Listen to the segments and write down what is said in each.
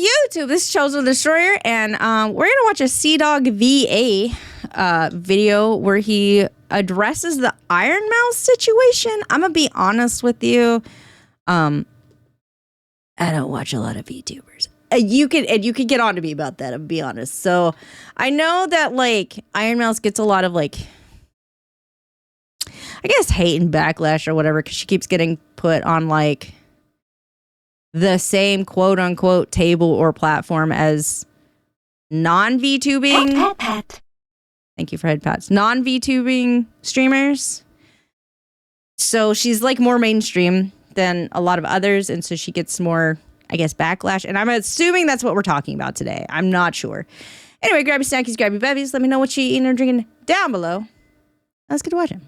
YouTube. This is Chosen Destroyer, and we're gonna watch a Sea Dog VA video where he addresses the Ironmouse situation. I'm gonna be honest with you. I don't watch a lot of VTubers. You can get on to me about that. I'll be honest. So I know that like Ironmouse gets a lot of like, I guess, hate and backlash or whatever, because she keeps getting put on like the same quote unquote table or platform as non-VTubing. Thank you for head pats. Non-VTubing streamers. So she's like more mainstream than a lot of others, and so she gets more, I guess, backlash. And I'm assuming that's what we're talking about today. I'm not sure. Anyway, grab your snackies, grab your bevies. Let me know what you're eating or drinking down below. Let's get to watching.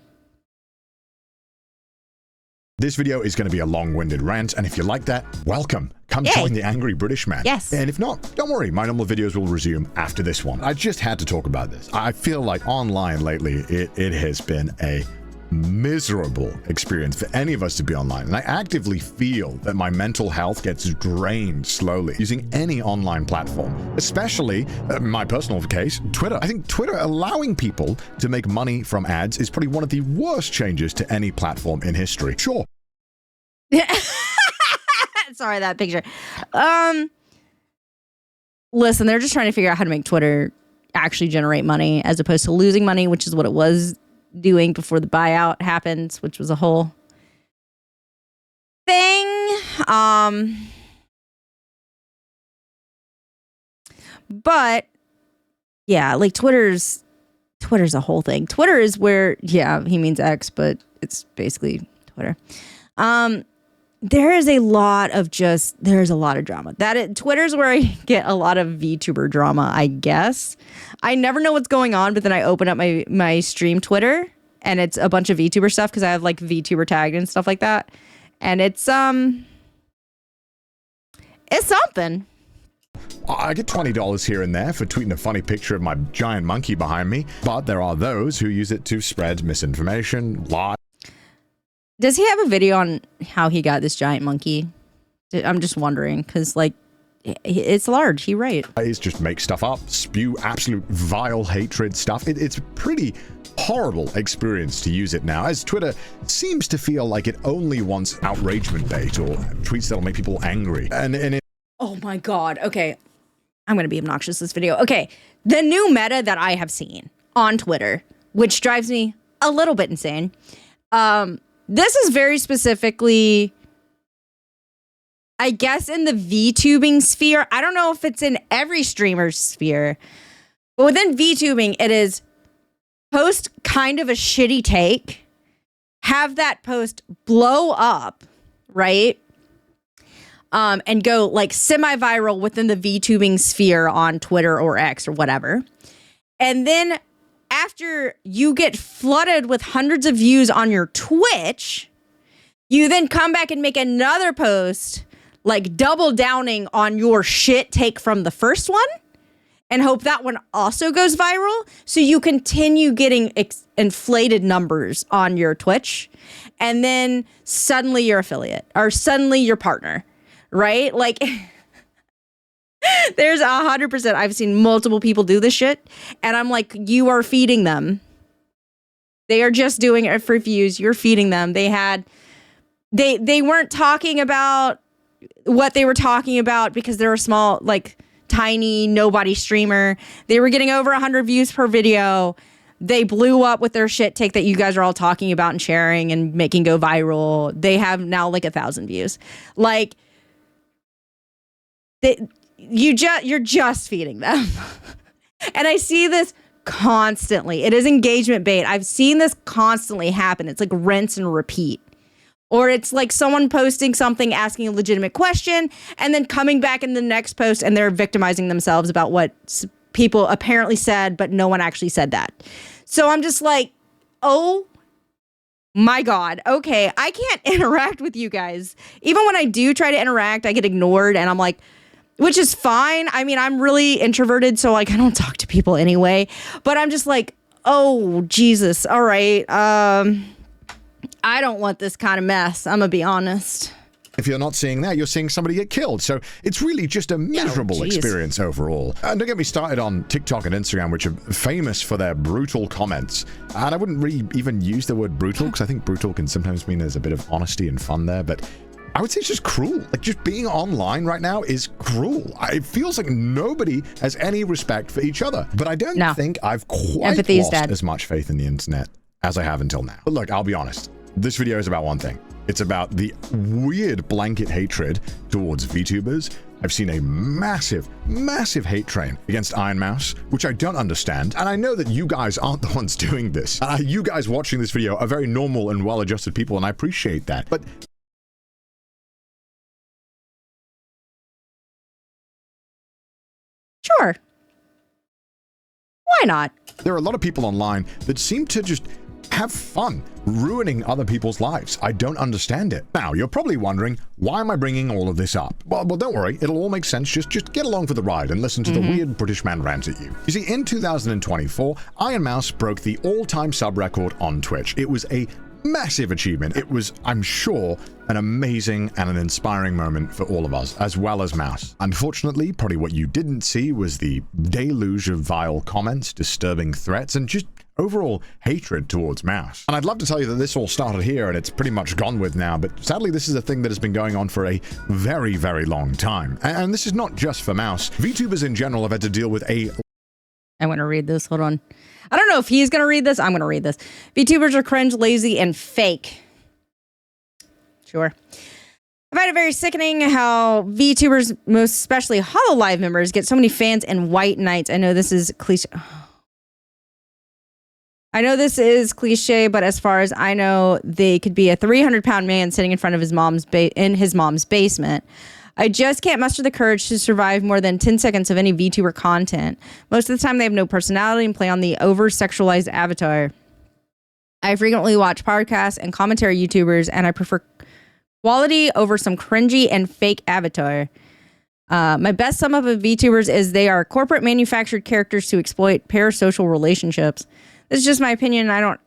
This video is going to be a long-winded rant, and if you like that, welcome. Come join the Angry British Man. Yes. And if not, don't worry, my normal videos will resume after this one. I just had to talk about this. I feel like online lately, it has been a miserable experience for any of us to be online, and I actively feel that my mental health gets drained slowly using any online platform, especially my personal case, Twitter. I think Twitter allowing people to make money from ads is probably one of the worst changes to any platform in history. Sure. Sorry, that picture. Listen, they're just trying to figure out how to make Twitter actually generate money as opposed to losing money, which is what it was doing before the buyout happened, which was a whole thing. But yeah, like Twitter's a whole thing. Twitter is where, yeah, he means X, but it's basically Twitter. There's a lot of drama. Twitter's where I get a lot of VTuber drama, I guess. I never know what's going on, but then I open up my stream Twitter and it's a bunch of VTuber stuff because I have like VTuber tagged and stuff like that. And it's something. I get $20 here and there for tweeting a funny picture of my giant monkey behind me, but there are those who use it to spread misinformation, lies. Does he have a video on how he got this giant monkey? I'm just wondering, because like, it's large. He right. Just make stuff up, spew absolute vile hatred stuff. It's a pretty horrible experience to use it now, as Twitter seems to feel like it only wants outragement bait or tweets that'll make people angry. Oh my God. Okay. I'm going to be obnoxious this video. Okay. The new meta that I have seen on Twitter, which drives me a little bit insane. This is very specifically, I guess, in the VTubing sphere. I don't know if it's in every streamer's sphere, but within VTubing, it is post kind of a shitty take, have that post blow up, right? And go like semi-viral within the VTubing sphere on Twitter or X or whatever. And then after you get flooded with hundreds of views on your Twitch, you then come back and make another post, like double downing on your shit take from the first one and hope that one also goes viral. So you continue getting inflated numbers on your Twitch. And then suddenly you're affiliate or suddenly your partner, right? Like there's 100%. I've seen multiple people do this shit. And I'm like, you are feeding them. They are just doing it for views. You're feeding them. They weren't talking about what they were talking about because they're a small, like tiny, nobody streamer. They were getting over 100 views per video. They blew up with their shit take that you guys are all talking about and sharing and making go viral. They have now like 1,000 views. Like, you're just feeding them. And I see this constantly. It is engagement bait. I've seen this constantly happen. It's like rinse and repeat. Or it's like someone posting something, asking a legitimate question, and then coming back in the next post and they're victimizing themselves about what people apparently said, but no one actually said that. So I'm just like, oh my God. Okay, I can't interact with you guys. Even when I do try to interact, I get ignored and I'm like, which is fine. I mean, I'm really introverted, so like I don't talk to people anyway. But I'm just like, oh, Jesus. All right. I don't want this kind of mess. I'm going to be honest. If you're not seeing that, you're seeing somebody get killed. So it's really just a miserable experience overall. And don't get me started on TikTok and Instagram, which are famous for their brutal comments. And I wouldn't really even use the word brutal, because I think brutal can sometimes mean there's a bit of honesty and fun there. But I would say it's just cruel. Like, just being online right now is cruel. It feels like nobody has any respect for each other. But I don't think I've quite lost as much faith in the internet as I have until now. But look, I'll be honest. This video is about one thing. It's about the weird blanket hatred towards VTubers. I've seen a massive, massive hate train against Ironmouse, which I don't understand. And I know that you guys aren't the ones doing this. You guys watching this video are very normal and well-adjusted people, and I appreciate that. But sure. Why not? There are a lot of people online that seem to just have fun ruining other people's lives. I don't understand it. Now, you're probably wondering, why am I bringing all of this up? Well, don't worry. It'll all make sense. Just get along for the ride and listen to the weird British man rant at you. You see, in 2024, Ironmouse broke the all-time sub record on Twitch. It was a massive achievement. It was, I'm sure, an amazing and an inspiring moment for all of us, as well as Mouse. Unfortunately, probably what you didn't see was the deluge of vile comments, disturbing threats, and just overall hatred towards Mouse. And I'd love to tell you that this all started here and it's pretty much gone with now, but sadly this is a thing that has been going on for a very, very long time. And this is not just for Mouse. VTubers in general have had to deal with I'm going to read this. Hold on. I don't know if he's going to read this. I'm going to read this. VTubers are cringe, lazy, and fake. Sure. I find it very sickening how VTubers, most especially Hololive members, get so many fans and white knights. I know this is cliche. But as far as I know, they could be a 300-pound man sitting in front of his mom's basement. I just can't muster the courage to survive more than 10 seconds of any VTuber content. Most of the time, they have no personality and play on the over-sexualized avatar. I frequently watch podcasts and commentary YouTubers, and I prefer quality over some cringy and fake avatar. My best sum up of VTubers is they are corporate manufactured characters to exploit parasocial relationships. This is just my opinion. I don't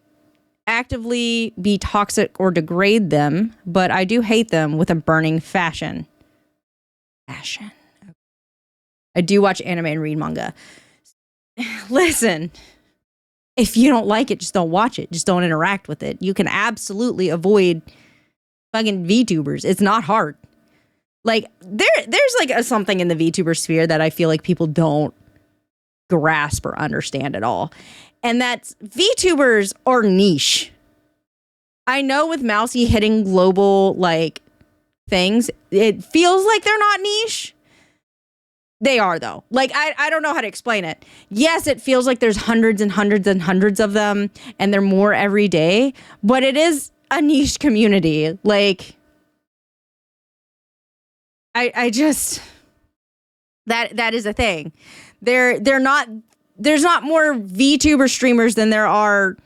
actively be toxic or degrade them, but I do hate them with a burning passion. I do watch anime and read manga. Listen, if you don't like it, just don't watch it. Just don't interact with it. You can absolutely avoid fucking VTubers. It's not hard. Like, there's like something in the VTuber sphere that I feel like people don't grasp or understand at all. And that's VTubers are niche. I know with Mousy hitting global, like, things, it feels like they're not niche. They are, though. Like, I don't know how to explain it. Yes, it feels like there's hundreds and hundreds and hundreds of them, and they're more every day, but it is a niche community. Like, I just, that is a thing. There's not more VTuber streamers than there are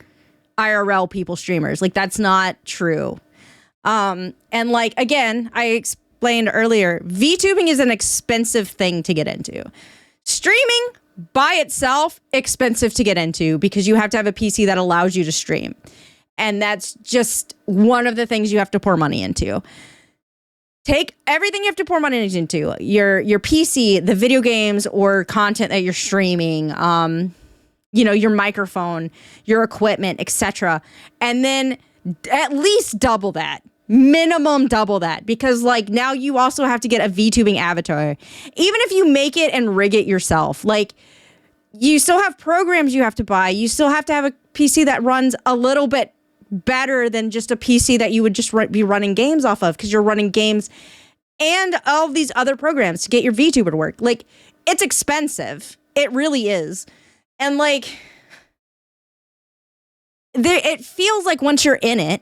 IRL people streamers. Like, that's not true. And like, again, I explained earlier, VTubing is an expensive thing to get into. Streaming by itself, expensive to get into because you have to have a PC that allows you to stream. And that's just one of the things you have to pour money into. Take everything you have to pour money into, your PC, the video games or content that you're streaming, your microphone, your equipment, etc. And then at least double that. Minimum double that, because like now you also have to get a VTubing avatar. Even if you make it and rig it yourself, like you still have programs you have to buy. You still have to have a PC that runs a little bit better than just a PC that you would just be running games off of, because you're running games and all of these other programs to get your VTuber to work. Like, it's expensive. It really is. And like, it feels like once you're in it,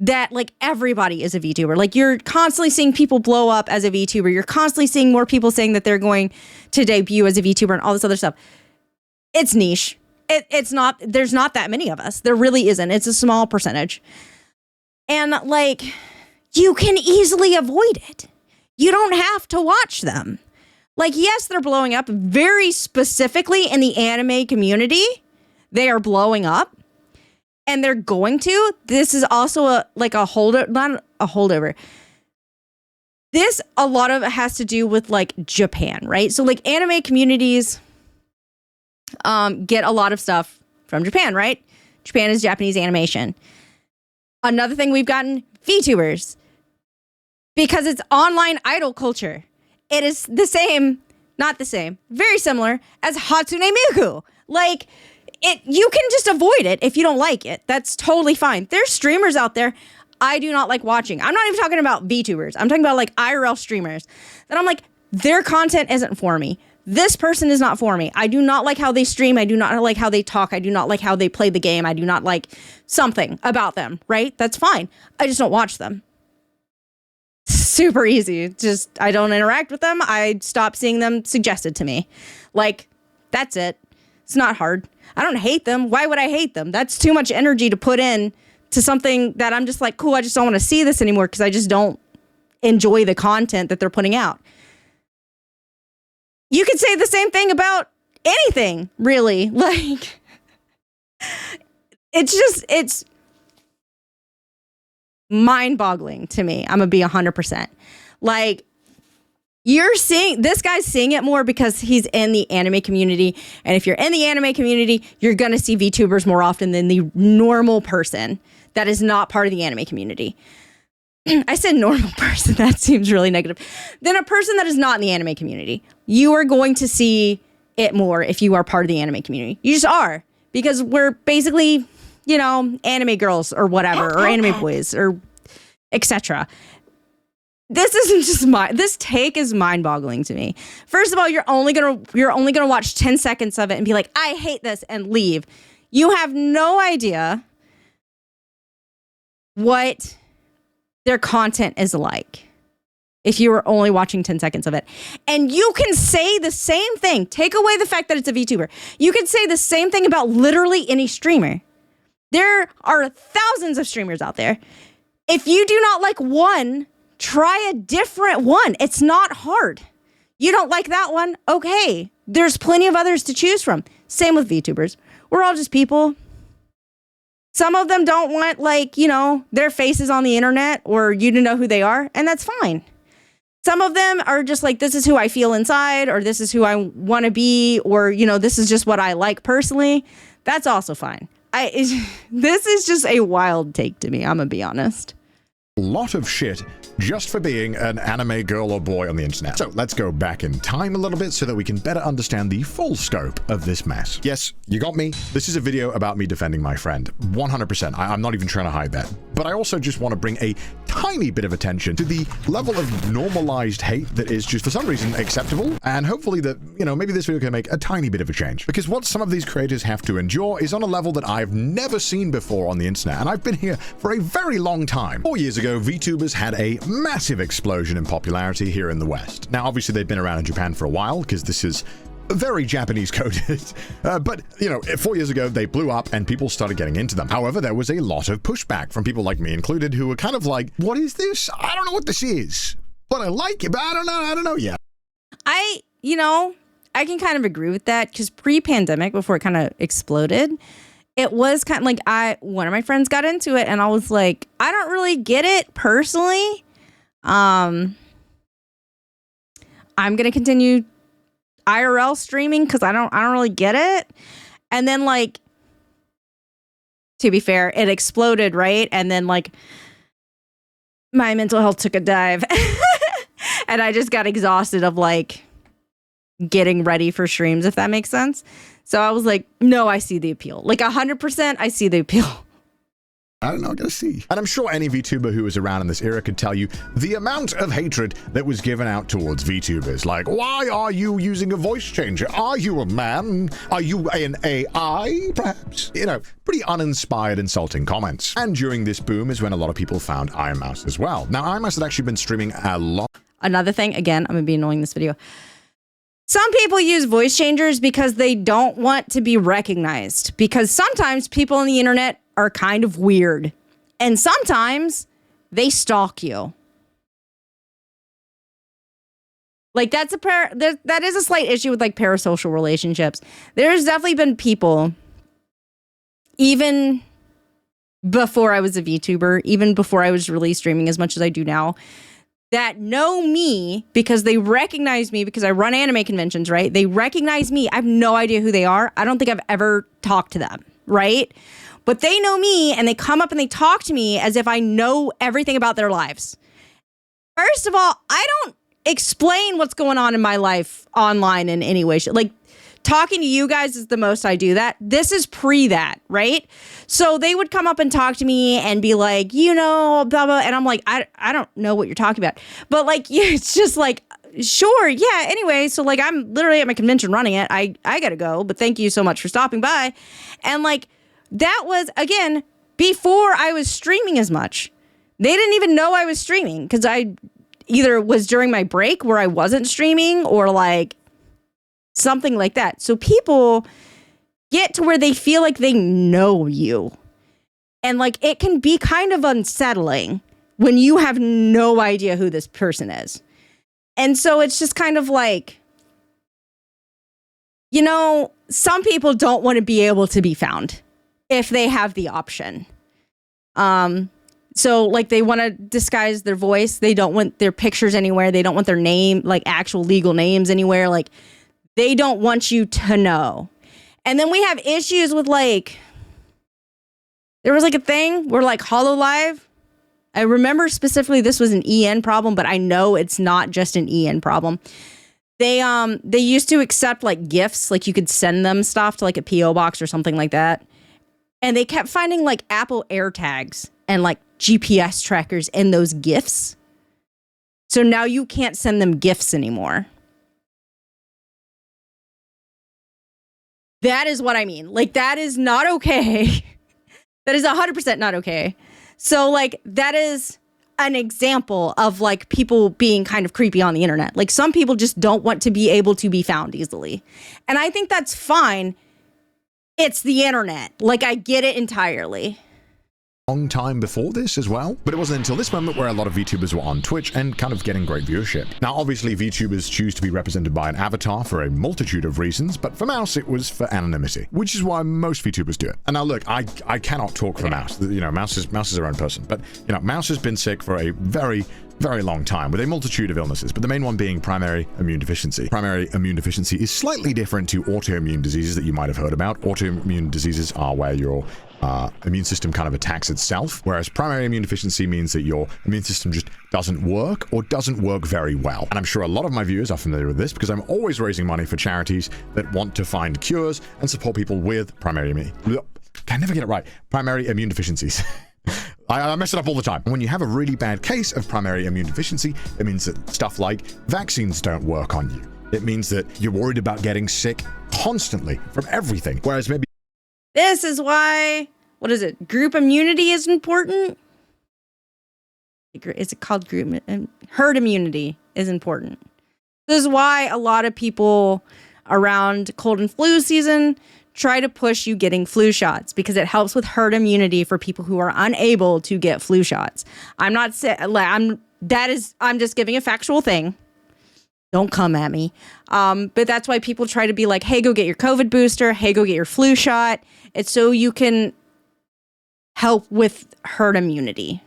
that like everybody is a VTuber. Like, you're constantly seeing people blow up as a VTuber. You're constantly seeing more people saying that they're going to debut as a VTuber and all this other stuff. It's niche. It's not, there's not that many of us. There really isn't. It's a small percentage. And like, you can easily avoid it. You don't have to watch them. Like, yes, they're blowing up very specifically in the anime community. They are blowing up. And they're going to. This is also not a holdover. This, a lot of it has to do with like Japan, right? So like anime communities get a lot of stuff from Japan, right? Japan is Japanese animation. Another thing we've gotten, VTubers. Because it's online idol culture. It is the same, not the same, very similar as Hatsune Miku. Like, you can just avoid it if you don't like it. That's totally fine. There's streamers out there I do not like watching. I'm not even talking about VTubers. I'm talking about like IRL streamers that I'm like, their content isn't for me. This person is not for me. I do not like how they stream. I do not like how they talk. I do not like how they play the game. I do not like something about them, right? That's fine. I just don't watch them. Super easy. Just, I don't interact with them. I stop seeing them suggested to me. Like, that's it. It's not hard. I don't hate them. Why would I hate them? That's too much energy to put in to something that I'm just like, cool, I just don't want to see this anymore because I just don't enjoy the content that they're putting out. You could say the same thing about anything, really. Like, it's mind-boggling to me. I'm going to be 100%. Like, you're seeing, this guy's seeing it more because he's in the anime community. And if you're in the anime community, you're going to see VTubers more often than the normal person that is not part of the anime community. I said normal person. That seems really negative. Then a person that is not in the anime community. You are going to see it more if you are part of the anime community. You just are. Because we're basically, you know, anime girls or whatever, or anime boys, or etc. This isn't just this take is mind-boggling to me. First of all, you're only gonna watch 10 seconds of it and be like, I hate this, and leave. You have no idea what their content is like if you were only watching 10 seconds of it. And you can say the same thing. Take away the fact that it's a VTuber. You can say the same thing about literally any streamer. There are thousands of streamers out there. If you do not like one, try a different one. It's not hard. You don't like that one? Okay. There's plenty of others to choose from. Same with VTubers. We're all just people. Some of them don't want, like, you know, their faces on the internet or you to know who they are, and that's fine. Some of them are just like, this is who I feel inside, or this is who I want to be, or, you know, this is just what I like personally. That's also fine. This is just a wild take to me, I'm going to be honest. A lot of shit just for being an anime girl or boy on the internet. So let's go back in time a little bit so that we can better understand the full scope of this mess. Yes, you got me. This is a video about me defending my friend. 100%. I'm not even trying to hide that. But I also just want to bring a tiny bit of attention to the level of normalized hate that is just for some reason acceptable. And hopefully that, you know, maybe this video can make a tiny bit of a change. Because what some of these creators have to endure is on a level that I've never seen before on the internet. And I've been here for a very long time. 4 years ago, VTubers had a massive explosion in popularity here in the West. Now, obviously, they've been around in Japan for a while because this is very Japanese coded. But, you know, 4 years ago, they blew up and people started getting into them. However, there was a lot of pushback from people like me included who were kind of like, what is this? I don't know what this is, but I like it, but I don't know yet. You know, I can kind of agree with that because pre-pandemic, before it kind of exploded, it was kind of like one of my friends got into it and I was like, I don't really get it personally. I'm going to continue IRL streaming because I don't really get it. And then, like, to be fair, it exploded, right? And then, like, my mental health took a dive and I just got exhausted of, like, getting ready for streams, if that makes sense. So I was like, no, I see the appeal. Like 100%, I see the appeal. I don't know, I gotta see. And I'm sure any VTuber who was around in this era could tell you the amount of hatred that was given out towards VTubers. Like, why are you using a voice changer? Are you a man? Are you an AI, perhaps? You know, pretty uninspired, insulting comments. And during this boom is when a lot of people found Ironmouse as well. Now, Ironmouse had actually been streaming a lot. Another thing, again, I'm gonna be annoying this video. Some people use voice changers because they don't want to be recognized. Because sometimes people on the internet are kind of weird. And sometimes they stalk you. Like that is a slight issue with like parasocial relationships. There's definitely been people, even before I was a VTuber, even before I was really streaming as much as I do now, that know me because they recognize me because I run anime conventions, right? They recognize me. I have no idea who they are. I don't think I've ever talked to them, right? But they know me and they come up and they talk to me as if I know everything about their lives. First of all, I don't explain what's going on in my life online in any way. Like, talking to you guys is the most I do that. This is pre that, right? So they would come up and talk to me and be like, you know, blah, blah. And I'm like, I don't know what you're talking about. But like, yeah, it's just like, sure. Yeah. Anyway. So like, I'm literally at my convention running it. I got to go, but thank you so much for stopping by. And like, that was, again, before I was streaming as much. They didn't even know I was streaming because I either was during my break where I wasn't streaming or like something like that. So people get to where they feel like they know you. And like, it can be kind of unsettling when you have no idea who this person is. And so it's just kind of like, you know, some people don't want to be able to be found if they have the option. So like they want to disguise their voice. They don't want their pictures anywhere. They don't want their name, like actual legal names anywhere. Like they don't want you to know. And then we have issues with like, there was like a thing where like HoloLive, I remember specifically this was an EN problem, but I know it's not just an EN problem. They used to accept like gifts, like you could send them stuff to like a PO box or something like that. And they kept finding like Apple AirTags and like GPS trackers in those gifts. So now you can't send them gifts anymore. That is what I mean. Like, that is not okay. That is 100% not okay. So like, that is an example of like people being kind of creepy on the internet. Like some people just don't want to be able to be found easily. And I think that's fine. It's the internet. Like, I get it entirely. Long time before this as well, but it wasn't until this moment where a lot of VTubers were on Twitch and kind of getting great viewership. Now obviously VTubers choose to be represented by an avatar for a multitude of reasons, but for Mouse it was for anonymity, which is why most VTubers do it. And now look, I cannot talk for Mouse. You know, Mouse is her own person, but you know, Mouse has been sick for a very long time with a multitude of illnesses, but the main one being primary immune deficiency. Primary immune deficiency is slightly different to autoimmune diseases that you might have heard about. Autoimmune diseases are where your immune system kind of attacks itself, whereas primary immune deficiency means that your immune system just doesn't work or doesn't work very well. And I'm sure a lot of my viewers are familiar with this because I'm always raising money for charities that want to find cures and support people with primary immune. Can never get it right. Primary immune deficiencies. I mess it up all the time. When you have a really bad case of primary immune deficiency, it means that stuff like vaccines don't work on you. It means that you're worried about getting sick constantly from everything, whereas maybe this is why, what is it? Group immunity is important. Is it called group? Herd immunity is important. This is why a lot of people around cold and flu season try to push you getting flu shots because it helps with herd immunity for people who are unable to get flu shots. I'm just giving a factual thing. Don't come at me. But that's why people try to be like, hey, go get your COVID booster. Hey, go get your flu shot. It's so you can help with herd immunity.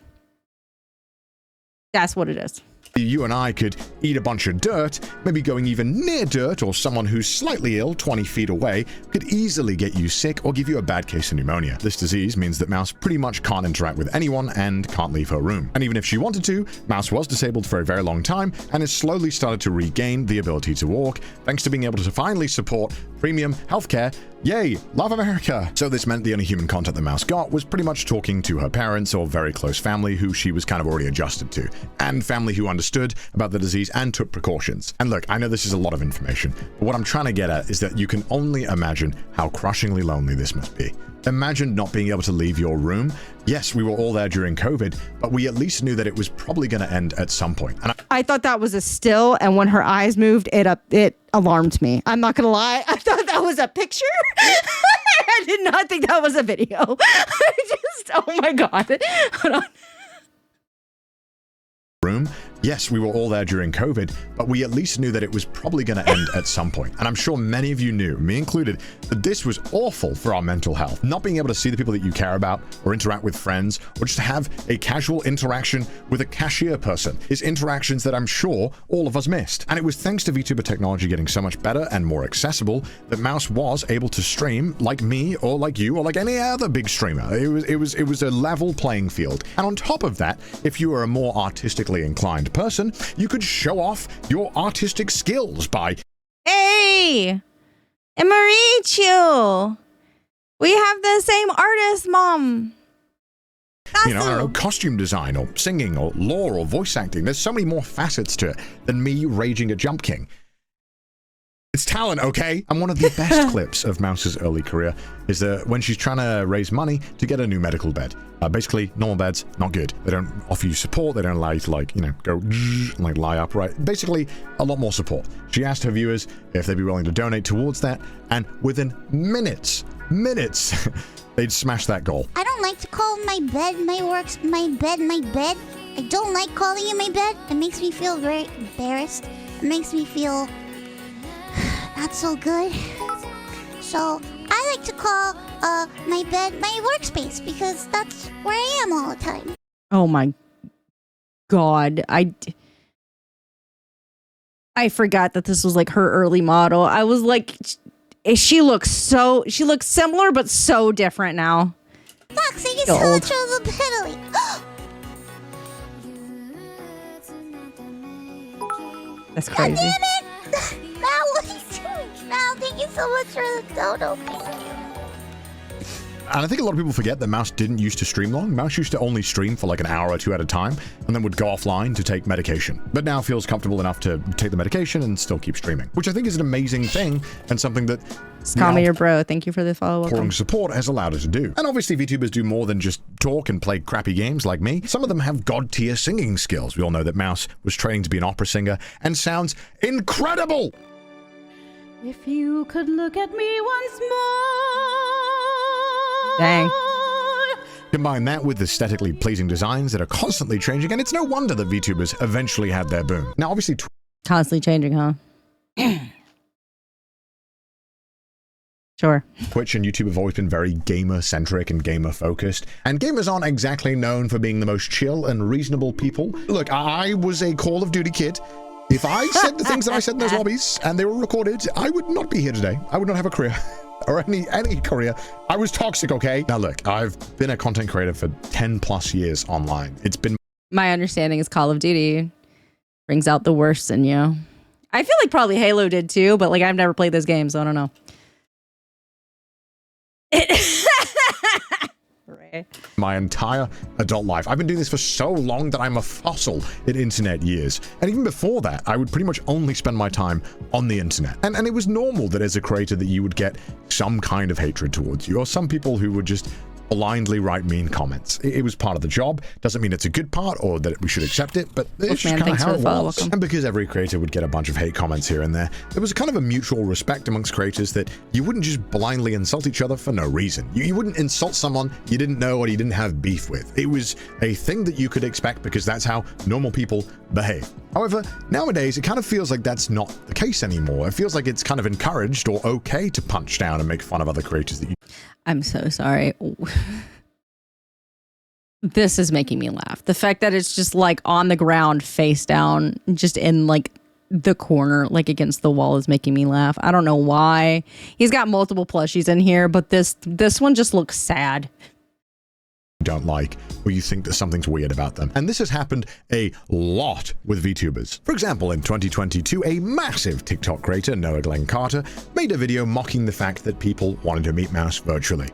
That's what it is. You and I could eat a bunch of dirt, maybe going even near dirt or someone who's slightly ill 20 feet away could easily get you sick or give you a bad case of pneumonia. This disease means that Mouse pretty much can't interact with anyone and can't leave her room. And even if she wanted to, Mouse was disabled for a very long time and has slowly started to regain the ability to walk thanks to being able to finally support premium healthcare. Yay, love America! So this meant the only human contact that Mouse got was pretty much talking to her parents or very close family who she was kind of already adjusted to, and family who understood about the disease and took precautions. And look, I know this is a lot of information, but what I'm trying to get at is that you can only imagine how crushingly lonely this must be. Imagine not being able to leave your room. Yes, we were all there during COVID, but we at least knew that it was probably going to end at some point. And I thought that was a still, and when her eyes moved, it alarmed me. I'm not going to lie. I thought that was a picture. I did not think that was a video. Oh my God. Hold on. Room, Yes, we were all there during COVID, but we at least knew that it was probably going to end at some point. And I'm sure many of you knew, me included, that this was awful for our mental health. Not being able to see the people that you care about, or interact with friends, or just have a casual interaction with a cashier person is interactions that I'm sure all of us missed. And it was thanks to VTuber technology getting so much better and more accessible that Mouse was able to stream like me, or like you, or like any other big streamer. It was a level playing field. And on top of that, if you were a more artistically inclined person, you could show off your artistic skills by, Hey, Mauricio, we have the same artist, Mom. you know, I don't know, costume design or singing or lore or voice acting. There's so many more facets to it than me raging at Jump King. It's talent, okay? And one of the best clips of Mouse's early career is that when she's trying to raise money to get a new medical bed. Basically, normal beds, not good. They don't offer you support. They don't allow you to, like, you know, go and, like, lie upright. Basically, a lot more support. She asked her viewers if they'd be willing to donate towards that, and within minutes, they'd smash that goal. I don't like to call my bed my bed. I don't like calling it my bed. It makes me feel very embarrassed. It makes me feel not so good. So I like to call my bed my workspace because that's where I am all the time. Oh my God. I forgot that this was like her early model. I was like, she looks similar, but so different now. Fox, I So so old. much of the pedally. That's God crazy. damn it! Mal, what are you doing? Mal, thank you so much for the dono. Thank you. And I think a lot of people forget that Mouse didn't used to stream long. Mouse used to only stream for like an hour or two at a time and then would go offline to take medication. But now feels comfortable enough to take the medication and still keep streaming, which I think is an amazing thing and something that Call me your bro. Thank you for the follow-up. pouring support has allowed her to do. And obviously VTubers do more than just talk and play crappy games like me. Some of them have god-tier singing skills. We all know that Mouse was training to be an opera singer and sounds incredible. If you could look at me once more. Dang. Combine that with aesthetically pleasing designs that are constantly changing, and it's no wonder that VTubers eventually had their boom. Now, obviously, Constantly changing, huh? Sure. Twitch and YouTube have always been very gamer-centric and gamer-focused, and gamers aren't exactly known for being the most chill and reasonable people. Look, I was a Call of Duty kid. If I said the things that I said in those lobbies and they were recorded, I would not be here today. I would not have a career. Or any career. I was toxic, okay? Now look, I've been a content creator for 10 plus years online. It's been My understanding is Call of Duty brings out the worst in you. I feel like probably Halo did too, but like I've never played those games, so I don't know. Right. my entire adult life. I've been doing this for so long that I'm a fossil in internet years. And even before that, I would pretty much only spend my time on the internet. And it was normal that as a creator that you would get some kind of hatred towards you, or some people who would just blindly write mean comments. It was part of the job. Doesn't mean it's a good part or that we should accept it, but it's just kind of how it was. And because every creator would get a bunch of hate comments here and there, there was kind of a mutual respect amongst creators that you wouldn't just blindly insult each other for no reason. You wouldn't insult someone you didn't know or you didn't have beef with. It was a thing that you could expect because that's how normal people behave. However, nowadays, it kind of feels like that's not the case anymore. It feels like it's kind of encouraged or okay to punch down and make fun of other creators that you... I'm so sorry. This is making me laugh. The fact that it's just like on the ground, face down, just in like the corner, like against the wall, is making me laugh. I don't know why. He's got multiple plushies in here, but this one just looks sad. Don't like, or you think that something's weird about them. And this has happened a lot with VTubers. For example, in 2022, a massive TikTok creator, Noah Glenn Carter, made a video mocking the fact that people wanted to meet Mouse virtually.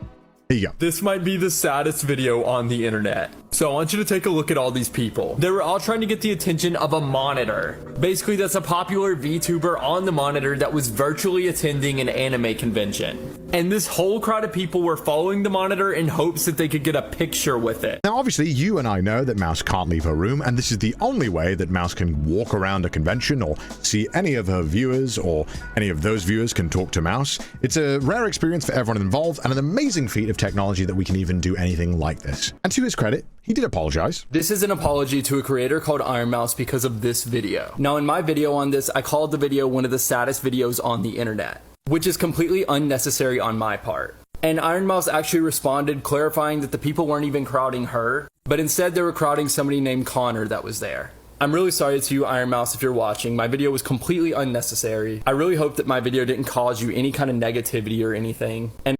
Here you go. This might be the saddest video on the internet. So I want you to take a look at all these people. They were all trying to get the attention of a monitor. Basically, that's a popular VTuber on the monitor that was virtually attending an anime convention. And this whole crowd of people were following the monitor in hopes that they could get a picture with it. Now, obviously, you and I know that Mouse can't leave her room, and this is the only way that Mouse can walk around a convention or see any of her viewers, or any of those viewers can talk to Mouse. It's a rare experience for everyone involved, and an amazing feat of technology that we can even do anything like this. And to his credit, he did apologize. This is an apology to a creator called Ironmouse because of this video. Now, in my video on this, I called the video one of the saddest videos on the internet, which is completely unnecessary on my part. And Ironmouse actually responded, clarifying that the people weren't even crowding her, but instead they were crowding somebody named Connor that was there. I'm really sorry to you, Ironmouse, if you're watching. My video was completely unnecessary. I really hope that my video didn't cause you any kind of negativity or anything. And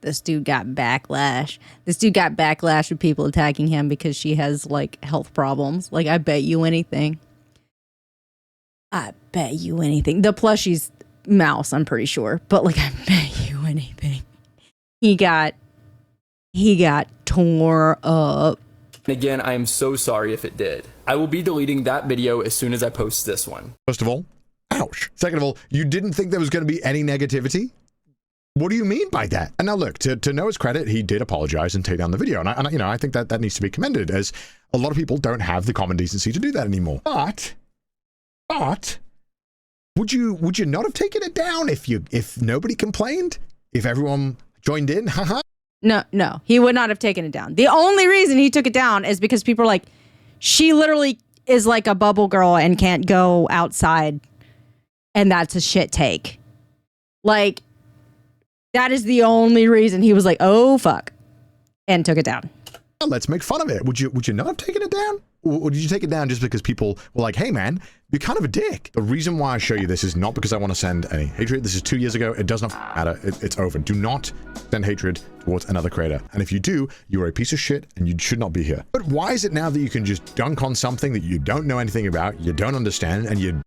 this dude got backlash. This dude got backlash with people attacking him because she has, like, health problems. Like, I bet you anything. I bet you anything. The plushie's mouse, I'm pretty sure. But, like, I bet you anything. He got tore up. again, I am so sorry if it did. I will be deleting that video as soon as I post this one. First of all, ouch. Second of all, you didn't think there was going to be any negativity? What do you mean by that? And now look, to Noah's credit, he did apologize and take down the video. And I think that needs to be commended, as a lot of people don't have the common decency to do that anymore. But would you not have taken it down if nobody complained? If everyone joined in? Haha. No, he would not have taken it down. The only reason he took it down is because people are like, she literally is like a bubble girl and can't go outside. And that's a shit take. Like, that is the only reason he was like, oh, fuck. And took it down. Well, let's make fun of it. Would you not have taken it down? Or did you take it down just because people were like, hey, man, you're kind of a dick? The reason why I show you this is not because I want to send any hatred. This is 2 years ago. It does not matter. It's over. Do not send hatred towards another creator. And if you do, you're a piece of shit and you should not be here. But why is it now that you can just dunk on something that you don't know anything about, you don't understand, and you...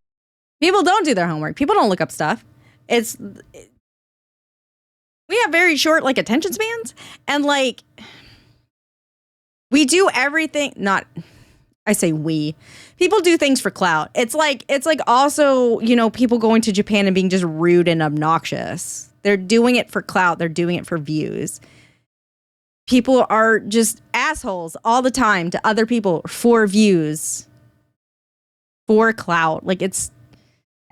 People don't do their homework. People don't look up stuff. We have very short, like, attention spans. And, like, we do everything... I say we. People do things for clout. It's like also, people going to Japan and being just rude and obnoxious. They're doing it for clout. They're doing it for views. People are just assholes all the time to other people for views, for clout.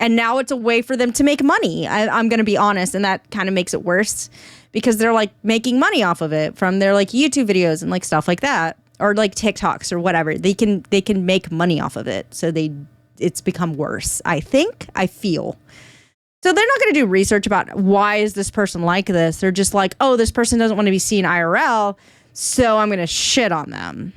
And now it's a way for them to make money. I'm going to be honest. And that kind of makes it worse because they're like making money off of it from their like YouTube videos and like stuff like that. Or like TikToks or whatever. They can make money off of it. So it's become worse, I feel. So they're not going to do research about why is this person like this. They're just like, oh, this person doesn't want to be seen IRL, so I'm going to shit on them.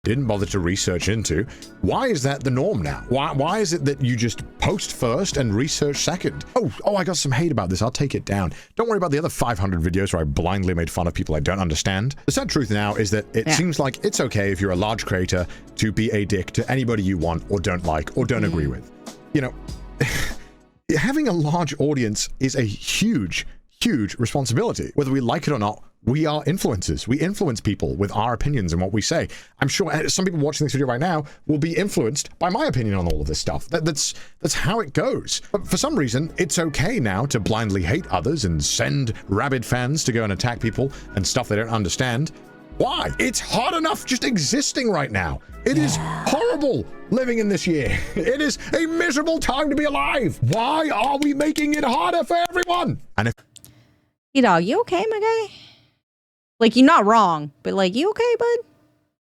Didn't bother to research into. Why is that the norm now? Why is it that you just post first and research second? Oh, I got some hate about this. I'll take it down. Don't worry about the other 500 videos where I blindly made fun of people I don't understand. The sad truth now is that it seems like it's okay if you're a large creator to be a dick to anybody you want or don't like or don't agree with. Having a large audience is a huge responsibility. Whether we like it or not, we are influencers. We influence people with our opinions and what we say. I'm sure some people watching this video right now will be influenced by my opinion on all of this stuff. That's how it goes. But for some reason, it's okay now to blindly hate others and send rabid fans to go and attack people and stuff they don't understand. Why? It's hard enough just existing right now. It is horrible living in this year. It is a miserable time to be alive. Why are we making it harder for everyone? And if dog, you okay, my guy? Like, you're not wrong, but like, you okay, bud?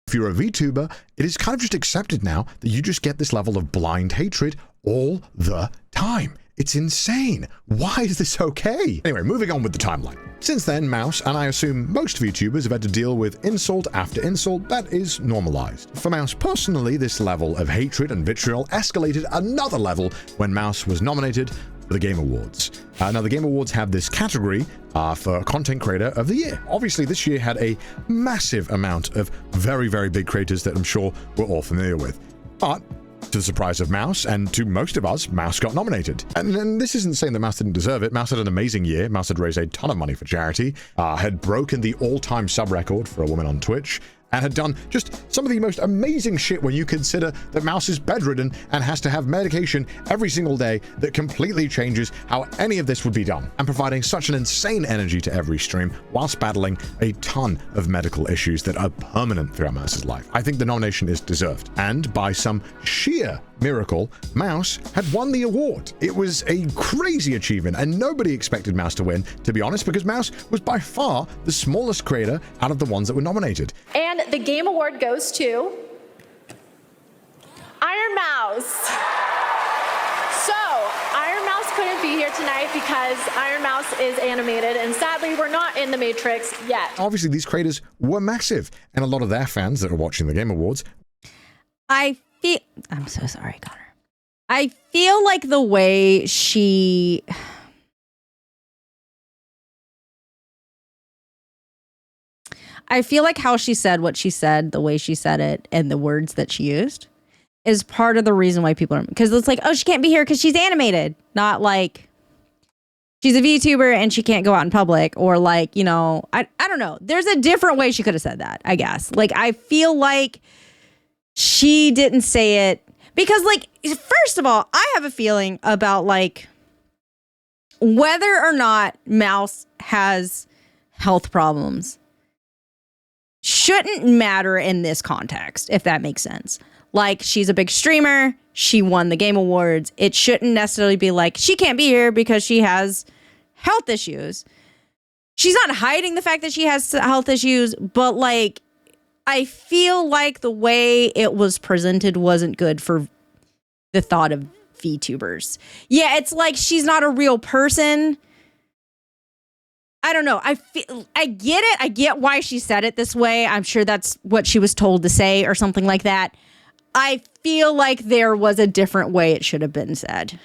If you're a VTuber, it is kind of just accepted now that you just get this level of blind hatred all the time. It's insane. Why is this okay? Anyway, moving on with the timeline. Since then, Mouse, and I assume most VTubers, have had to deal with insult after insult that is normalized. For Mouse personally, this level of hatred and vitriol escalated another level when Mouse was nominated for the Game Awards. Now, the Game Awards have this category for Content Creator of the Year. Obviously, this year had a massive amount of very, very big creators that I'm sure we're all familiar with. But to the surprise of Mouse, and to most of us, Mouse got nominated. And this isn't saying that Mouse didn't deserve it. Mouse had an amazing year. Mouse had raised a ton of money for charity, had broken the all-time sub record for a woman on Twitch, and had done just some of the most amazing shit when you consider that Mouse is bedridden and has to have medication every single day that completely changes how any of this would be done, and providing such an insane energy to every stream whilst battling a ton of medical issues that are permanent throughout Mouse's life. I think the nomination is deserved, and by some sheer miracle, Mouse had won the award. It was a crazy achievement, and nobody expected Mouse to win, to be honest, because Mouse was by far the smallest creator out of the ones that were nominated. And the game award goes to Ironmouse. So, Ironmouse couldn't be here tonight because Ironmouse is animated, and sadly, we're not in the Matrix yet. Obviously, these creators were massive, and a lot of their fans that are watching the Game Awards. I'm so sorry, Connor. I feel like the way she... I feel like how she said what she said, the way she said it, and the words that she used is part of the reason why people are... Because it's like, oh, she can't be here because she's animated. Not like she's a VTuber and she can't go out in public. Or like, you know, I don't know. There's a different way she could have said that, I guess. Like, I feel like she didn't say it because, like, first of all, I have a feeling about, like, whether or not Mouse has health problems shouldn't matter in this context, if that makes sense. Like, she's a big streamer. She won the Game Awards. It shouldn't necessarily be like, she can't be here because she has health issues. She's not hiding the fact that she has health issues, but, like, I feel like the way it was presented wasn't good for the thought of VTubers. Yeah, it's like she's not a real person. I don't know. I get it. I get why she said it this way. I'm sure that's what she was told to say or something like that. I feel like there was a different way it should have been said.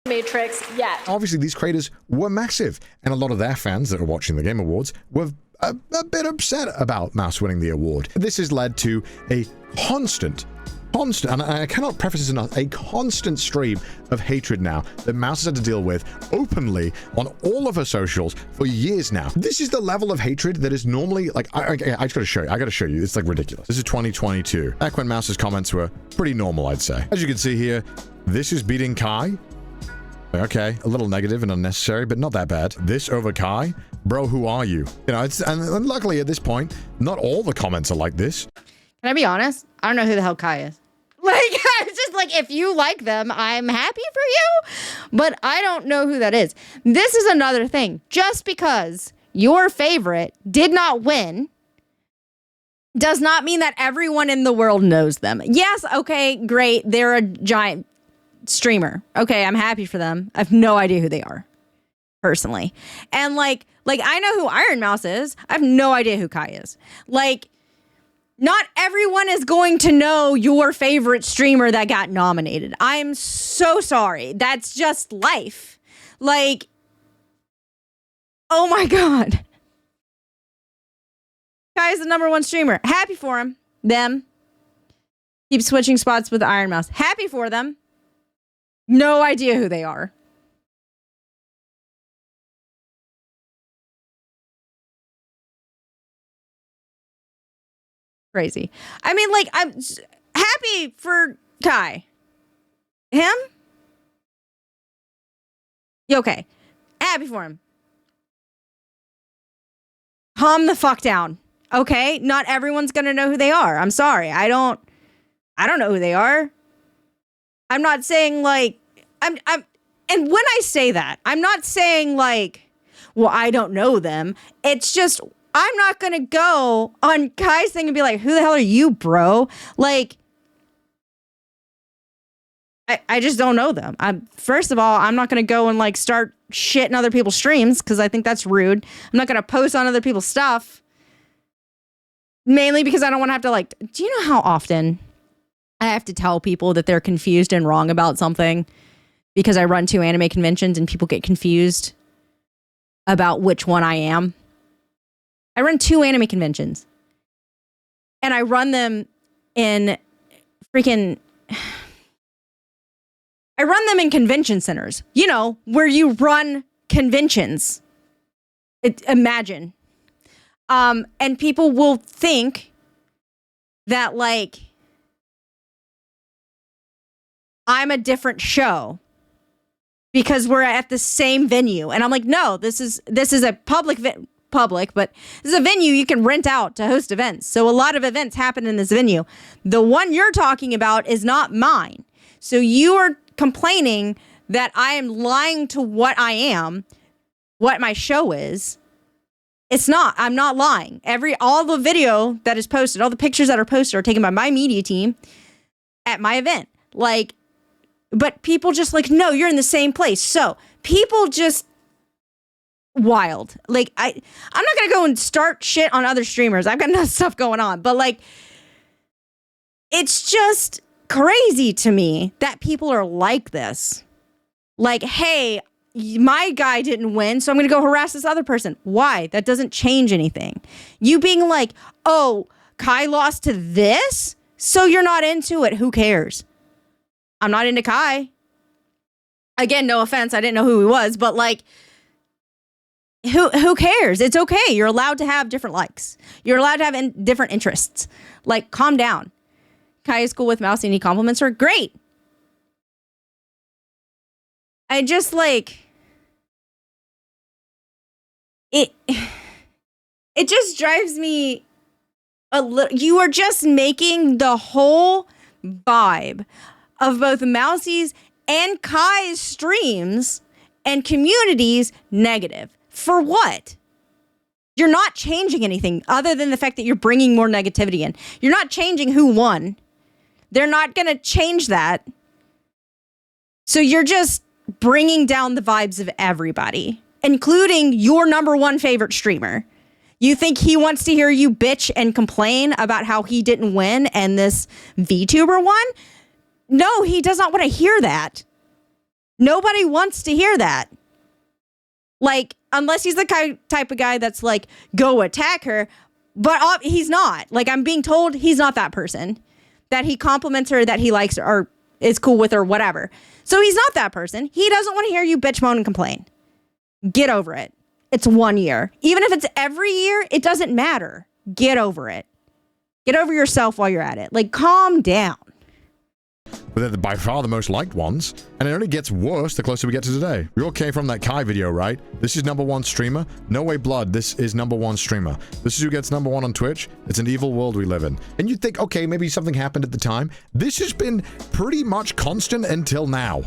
Matrix yet. Obviously, these creators were massive, and a lot of their fans that are watching the Game Awards were a bit upset about Mouse winning the award. This has led to a constant, and I cannot preface this enough, a constant stream of hatred now that Mouse has had to deal with openly on all of her socials for years now. This is the level of hatred that is normally, like, I just gotta show you. I gotta show you. It's like ridiculous. This is 2022. Back when Mouse's comments were pretty normal, I'd say. As you can see here, this is beating Kai. Okay, a little negative and unnecessary, but not that bad. This over Kai? Bro, who are you? You know, and luckily at this point, not all the comments are like this. Can I be honest? I don't know who the hell Kai is. Like, it's just like, if you like them, I'm happy for you, but I don't know who that is. This is another thing. Just because your favorite did not win does not mean that everyone in the world knows them. Yes, okay, great. They're a giant streamer. Okay, I'm happy for them. I have no idea who they are, personally. And like I know who Ironmouse is. I have no idea who Kai is. Like, not everyone is going to know your favorite streamer that got nominated. I'm so sorry. That's just life. Like, oh my God. Kai's the #1 streamer. Happy for him. Them. Keep switching spots with Ironmouse. Happy for them. No idea who they are. Crazy. I mean, like, I'm happy for Kai. Him? You okay? Happy for him. Calm the fuck down. Okay? Not everyone's gonna know who they are. I'm sorry. I don't know who they are. I'm not saying like and when I say that, I'm not saying like, well, I don't know them. It's just, I'm not going to go on Kai's thing and be like, who the hell are you, bro? Like, I just don't know them. First of all, I'm not going to go and like start shitting other people's streams because I think that's rude. I'm not going to post on other people's stuff. Mainly because I don't want to have to like, do you know how often I have to tell people that they're confused and wrong about something because I run 2 anime conventions and people get confused about which one I am? I run 2 anime conventions and I run them in I run them in convention centers, you know, where you run conventions. Imagine. And people will think that like I'm a different show because we're at the same venue. And I'm like, no, this is a public, but this is a venue you can rent out to host events. So a lot of events happen in this venue. The one you're talking about is not mine. So you are complaining that I am lying to what I am, what my show is. It's not. I'm not lying. All the video that is posted, all the pictures that are posted are taken by my media team at my event. Like, but people just like, no, you're in the same place. So people just wild. Like, I'm not going to go and start shit on other streamers. I've got enough stuff going on. But like, it's just crazy to me that people are like this. Like, hey, my guy didn't win, so I'm going to go harass this other person. Why? That doesn't change anything. You being like, oh, Kai lost to this, so you're not into it. Who cares? I'm not into Kai. Again, no offense. I didn't know who he was, but like, who cares? It's okay. You're allowed to have different likes. You're allowed to have different interests. Like, calm down. Kai is cool with Mousy and he compliments her. Great. I just like... It just drives me a little. You are just making the whole vibe of both Mousy's and Kai's streams and communities negative. For what? You're not changing anything other than the fact that you're bringing more negativity in. You're not changing who won. They're not going to change that. So you're just bringing down the vibes of everybody, including your number one favorite streamer. You think he wants to hear you bitch and complain about how he didn't win and this VTuber won? No, he does not want to hear that. Nobody wants to hear that. Like, unless he's the type of guy that's like, go attack her. But he's not. Like, I'm being told he's not that person. That he compliments her, that he likes her, or is cool with her, whatever. So he's not that person. He doesn't want to hear you bitch, moan, and complain. Get over it. It's 1 year. Even if it's every year, it doesn't matter. Get over it. Get over yourself while you're at it. Like, calm down. But they're by far the most liked ones, and it only gets worse the closer we get to today. We all came from that Kai video, right? This is number one streamer. No way blood, this is number one streamer. This is who gets number one on Twitch. It's an evil world we live in. And you'd think, okay, maybe something happened at the time. This has been pretty much constant until now.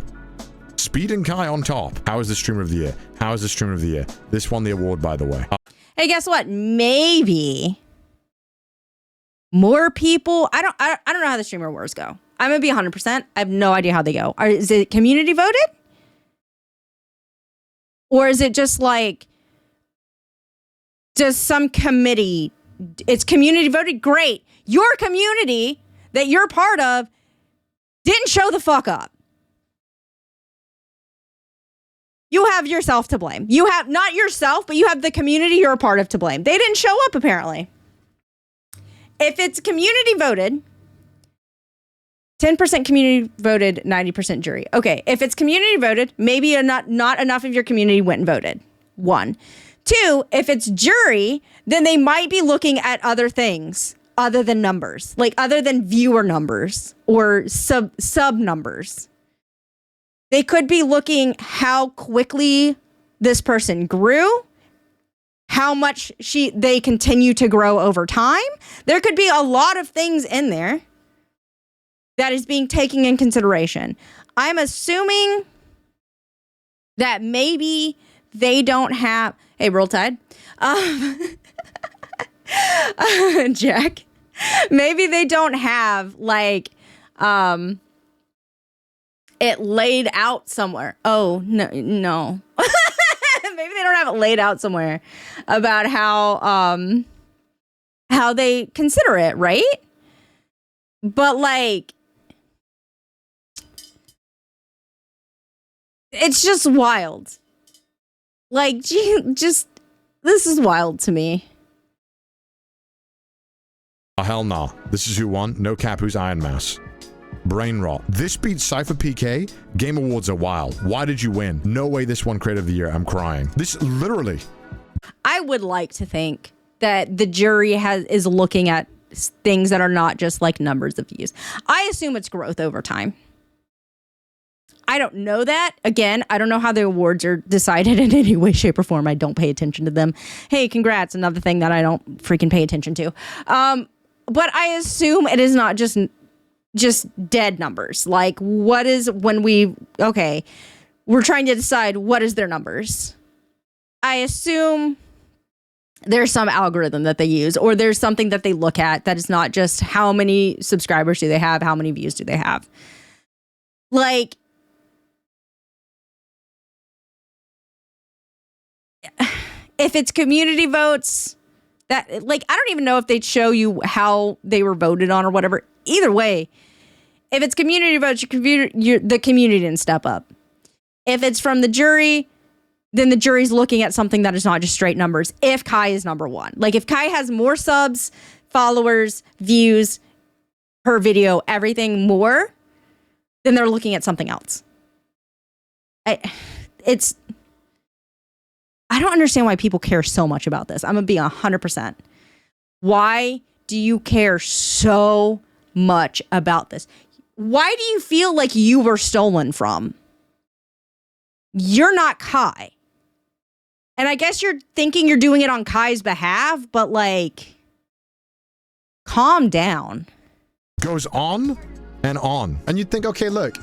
Speed and Kai on top. How is the streamer of the year? How is the streamer of the year? This won the award, by the way. Hey, guess what? Maybe more people. I don't know how the streamer awards go. I'm gonna be 100%. I have no idea how they go. Is it community voted? Or is it just like, does some committee, it's community voted? Great. Your community that you're part of didn't show the fuck up. You have yourself to blame. You have, not yourself, but you have the community you're a part of to blame. They didn't show up, apparently. If it's community voted, 10% community voted, 90% jury. Okay, if it's community voted, maybe not enough of your community went and voted. 1. 2, if it's jury, then they might be looking at other things other than numbers, like other than viewer numbers or sub numbers. They could be looking how quickly this person grew, how much they continue to grow over time. There could be a lot of things in there that is being taken in consideration. I'm assuming that maybe they don't have... Hey, Roll Tide. Jack. Maybe they don't have, like, it laid out somewhere. Oh, no. Maybe they don't have it laid out somewhere about how they consider it, right? But, like, it's just wild. Like, this is wild to me. Oh, hell no. This is who won. No cap, who's Ironmouse. Brain rot. This beats Cypher PK. Game Awards are wild. Why did you win? No way this won Creator of the Year. I'm crying. This literally. I would like to think that the jury is looking at things that are not just like numbers of views. I assume it's growth over time. I don't know that. Again, I don't know how the awards are decided in any way, shape, or form. I don't pay attention to them. Hey, congrats. Another thing that I don't freaking pay attention to. But I assume it is not just just dead numbers. Like, what is when we're trying to decide what is their numbers. I assume there's some algorithm that they use, or there's something that they look at that is not just how many subscribers do they have, how many views do they have. Like, if it's community votes, that, like, I don't even know if they'd show you how they were voted on or whatever. Either way, if it's community votes, the community didn't step up. If it's from the jury, then the jury's looking at something that is not just straight numbers. If Kai is number one, like if Kai has more subs, followers, views, per video, everything more, then they're looking at something else. I don't understand why people care so much about this. I'm gonna be 100%. Why do you care so much about this? Why do you feel like you were stolen from? You're not Kai. And I guess you're thinking you're doing it on Kai's behalf, but like, calm down. Goes on and on. And you'd think, okay, look,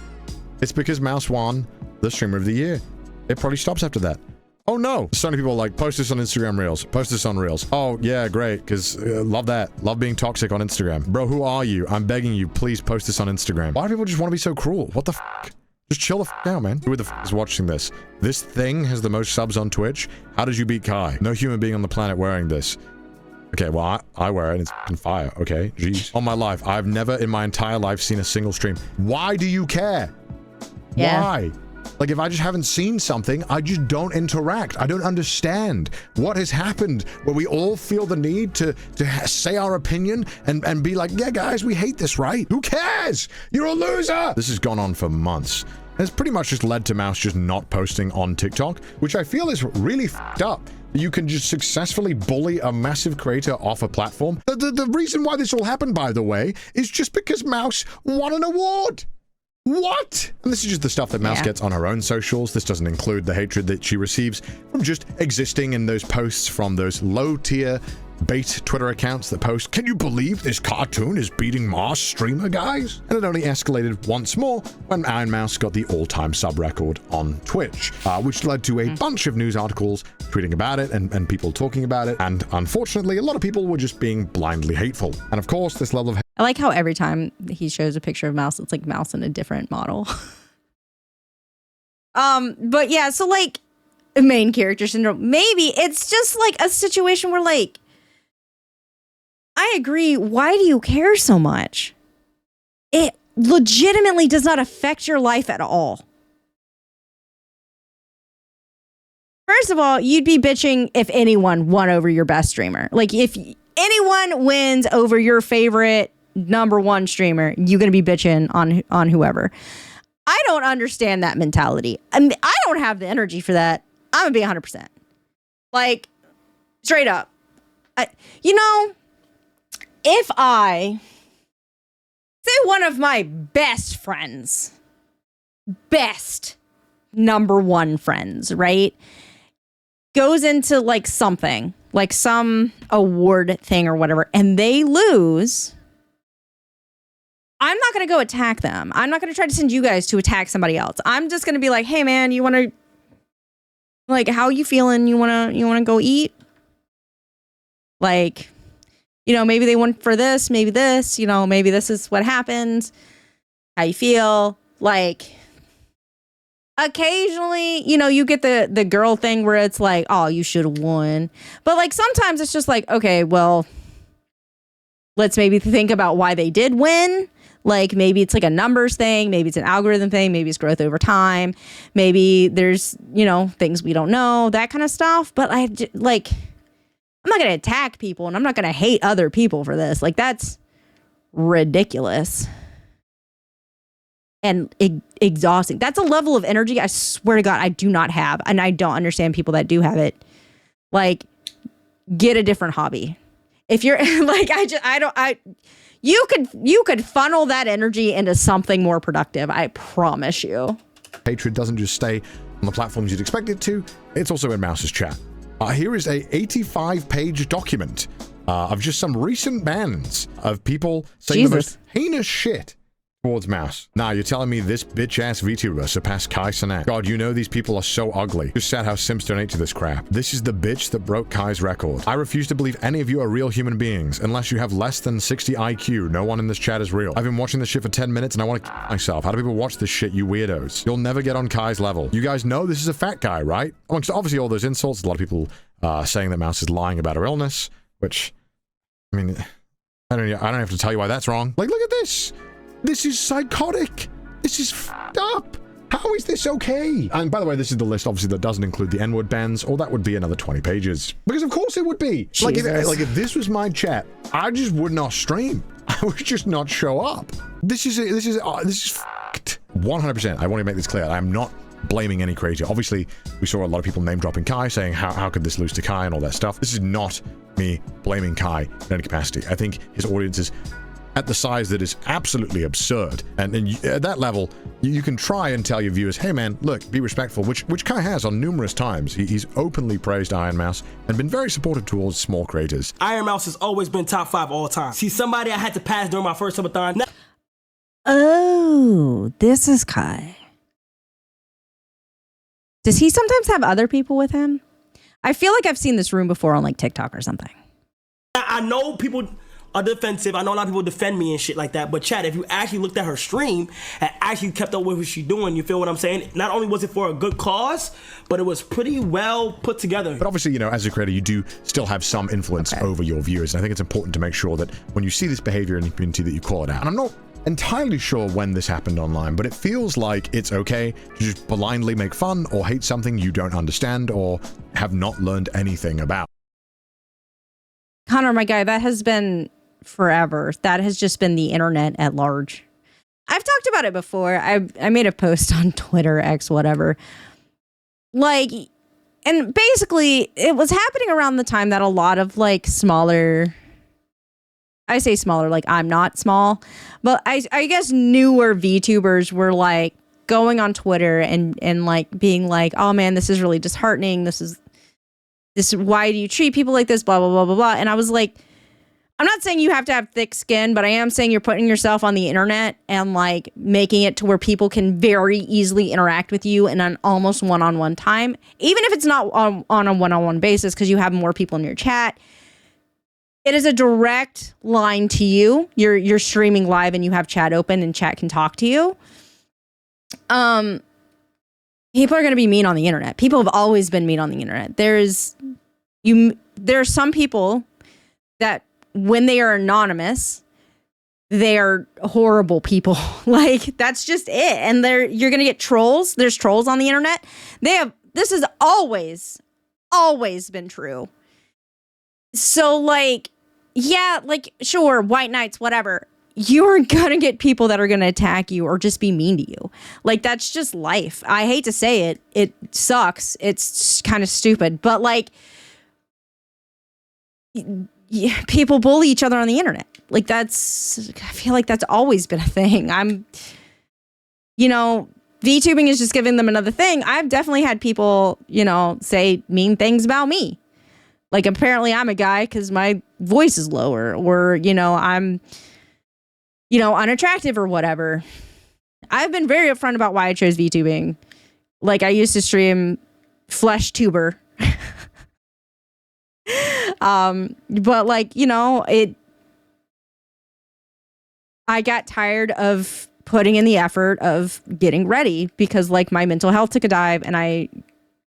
it's because Mouse won the Streamer of the Year. It probably stops after that. Oh no. So many people are like, post this on Instagram Reels. Post this on Reels. Oh yeah, great. Because love that. Love being toxic on Instagram. Bro, who are you? I'm begging you, please post this on Instagram. Why do people just want to be so cruel? What the f***? Just chill the f*** out, man. Who the f*** is watching this? This thing has the most subs on Twitch. How did you beat Kai? No human being on the planet wearing this. Okay, well, I wear it and it's f***ing fire, okay? Jeez. On my life, I've never in my entire life seen a single stream. Why do you care? Yeah. Why? Like, if I just haven't seen something, I just don't interact. I don't understand what has happened where we all feel the need to say our opinion and be like, yeah, guys, we hate this, right? Who cares? You're a loser. This has gone on for months. And it's pretty much just led to Mouse just not posting on TikTok, which I feel is really f***ed up. You can just successfully bully a massive creator off a platform. The reason why this all happened, by the way, is just because Mouse won an award. What? And this is just the stuff that Mouse gets on her own socials. This doesn't include the hatred that she receives from just existing in those posts from those low-tier bait Twitter accounts that post, can you believe this cartoon is beating Mars streamer, guys? And it only escalated once more when Ironmouse got the all-time sub record on Twitch, which led to a bunch of news articles tweeting about it and people talking about it. And unfortunately, a lot of people were just being blindly hateful. And of course, this level of I like how every time he shows a picture of Mouse, it's like Mouse in a different model. But yeah, so like main character syndrome, maybe it's just like a situation where like, I agree. Why do you care so much? It legitimately does not affect your life at all. First of all, you'd be bitching if anyone won over your best streamer. Like if anyone wins over your favorite number one streamer, you're going to be bitching on whoever. I don't understand that mentality. I mean, I don't have the energy for that. I'm going to be 100%. Like, straight up. If I say one of my best friends, best number one friends, right, goes into like something, like some award thing or whatever, and they lose, I'm not going to go attack them. I'm not going to try to send you guys to attack somebody else. I'm just going to be like, hey man, you want to, like, how you feeling? You want to go eat? Like, maybe they went for this, maybe this, maybe this is what happened. How you feel? Like, occasionally, you get the girl thing where it's like, oh, you should have won. But like, sometimes it's just like, okay, well, let's maybe think about why they did win. Like, maybe it's like a numbers thing. Maybe it's an algorithm thing. Maybe it's growth over time. Maybe there's, things we don't know, that kind of stuff. But I'm not going to attack people and I'm not going to hate other people for this. Like, that's ridiculous and exhausting. That's a level of energy, I swear to God, I do not have. And I don't understand people that do have it. Like, get a different hobby. If you're like, you could funnel that energy into something more productive. I promise you. hatred doesn't just stay on the platforms you'd expect it to. It's also in Mouse's chat. Here is a 85-page document of just some recent bans of people saying the most heinous shit towards Mouse. Now, you're telling me this bitch-ass VTuber surpassed Kai Cenat. God, you know these people are so ugly. Just sad how Sims donate to this crap. This is the bitch that broke Kai's record. I refuse to believe any of you are real human beings. Unless you have less than 60 IQ, no one in this chat is real. I've been watching this shit for 10 minutes and I want to kill myself. How do people watch this shit, you weirdos? You'll never get on Kai's level. You guys know this is a fat guy, right? Amongst obviously all those insults, a lot of people saying that Mouse is lying about her illness, which, I mean, I don't have to tell you why that's wrong. Like, look at this. This is psychotic. This is fucked up. How is this okay? And by the way, this is the list, obviously, that doesn't include the N-word bans, or that would be another 20 pages. Because of course it would be. Like if this was my chat, I just would not stream. I would just not show up. This is fucked. 100%. I want to make this clear. I'm not blaming any creator. Obviously, we saw a lot of people name dropping Kai, saying how could this lose to Kai and all that stuff. This is not me blaming Kai in any capacity. I think his audience is at the size that is absolutely absurd. And at that level, you can try and tell your viewers, hey man, look, be respectful, which Kai has on numerous times. He's openly praised Ironmouse and been very supportive towards small creators. Ironmouse has always been top 5 all time. He's somebody I had to pass during my first subathon. Oh, this is Kai. Does he sometimes have other people with him? I feel like I've seen this room before on like TikTok or something. I know people are defensive. I know a lot of people defend me and shit like that. But Chad, if you actually looked at her stream and actually kept up with what she's doing, you feel what I'm saying? Not only was it for a good cause, but it was pretty well put together. But obviously, you know, as a creator, you do still have some influence over your viewers. And I think it's important to make sure that when you see this behavior in the community that you call it out. And I'm not entirely sure when this happened online, but it feels like it's okay to just blindly make fun or hate something you don't understand or have not learned anything about. Connor, my guy, that has been forever. That has just been the internet at large. I've talked about it before. I made a post on Twitter, X, whatever. Like, and basically it was happening around the time that a lot of like smaller, I say smaller, like I'm not small, but I guess newer VTubers were like going on Twitter and like being like, oh man, this is really disheartening. This is why do you treat people like this? Blah, blah, blah, blah, blah. And I was like, I'm not saying you have to have thick skin, but I am saying you're putting yourself on the internet and like making it to where people can very easily interact with you in an almost one-on-one time, even if it's not on a one-on-one basis because you have more people in your chat. It is a direct line to you. You're streaming live and you have chat open and chat can talk to you. People are going to be mean on the internet. People have always been mean on the internet. There are some people that when they are anonymous, they are horrible people. Like that's just it. And you're going to get trolls. There's trolls on the internet. This has always been true. So like, yeah, like sure, white knights, whatever. You're going to get people that are going to attack you or just be mean to you. Like that's just life. I hate to say it. It sucks. It's kind of stupid, but like, yeah, people bully each other on the internet. Like I feel like that's always been a thing. VTubing is just giving them another thing. I've definitely had people, say mean things about me. Like apparently I'm a guy because my voice is lower or, I'm, unattractive or whatever. I've been very upfront about why I chose VTubing. Like I used to stream Flesh Tuber. But like, I got tired of putting in the effort of getting ready because like my mental health took a dive and I